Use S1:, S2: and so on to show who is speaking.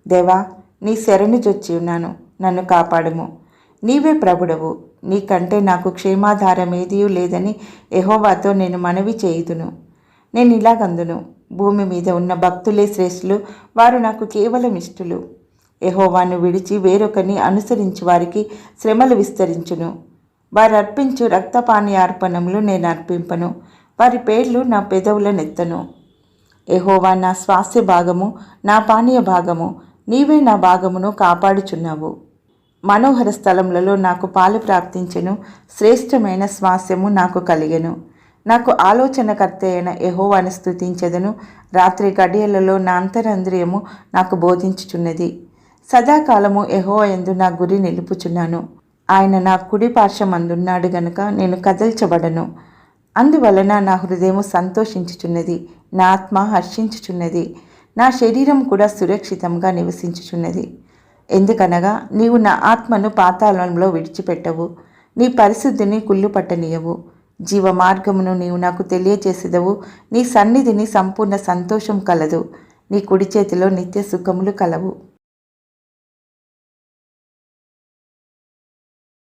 S1: దేవా, నీ శరణు జొచ్చి ఉన్నాను, నన్ను కాపాడుము. నీవే ప్రభుడవు, నీకంటే నాకు క్షేమాధారమేదియూ లేదని యెహోవాతో నేను మనవి చేయుదును. నేను ఇలాగందును, భూమి మీద ఉన్న భక్తులే శ్రేష్ఠులు, వారు నాకు కేవలం ఇష్టలు. యెహోవాను విడిచి వేరొకరిని అనుసరించి వారికి శ్రమలు విస్తరించును. వారు అర్పించు రక్తపానీయార్పణములు నేను అర్పింపను, వారి పేర్లు నా పెదవుల నెత్తను. యెహోవా నా స్వాస్థ్య భాగము, నా పానీయ భాగము, నీవే నా భాగమును కాపాడుచున్నావు. మనోహర స్థలములలో నాకు పాలు ప్రాప్తించెను, శ్రేష్టమైన స్వాస్థ్యము నాకు కలిగెను. నాకు ఆలోచనకర్త అయిన యెహోవాను స్తుతించెదను. రాత్రి గడియలలో నా అంతరంద్రియము నాకు బోధించుచున్నది. సదాకాలము యెహోవా యందు నా గురి నిలుపుచున్నాను. ఆయన నా కుడి పార్శ్వమందున్నాడు గనుక నేను కదల్చబడను. అందువలన నా హృదయము సంతోషించుచున్నది, నా ఆత్మ హర్షించుచున్నది, నా శరీరం కూడా సురక్షితంగా నివసించుచున్నది. ఎందుకనగా నీవు నా ఆత్మను పాతాళంలో విడిచిపెట్టవు, నీ పరిశుద్ధిని కుళ్ళుపట్టనీయవు. జీవ మార్గమును నీవు నాకు తెలియజేసేదవు. నీ సన్నిధిని సంపూర్ణ సంతోషం కలదు, నీ కుడి చేతిలో నిత్య సుఖములు కలవు.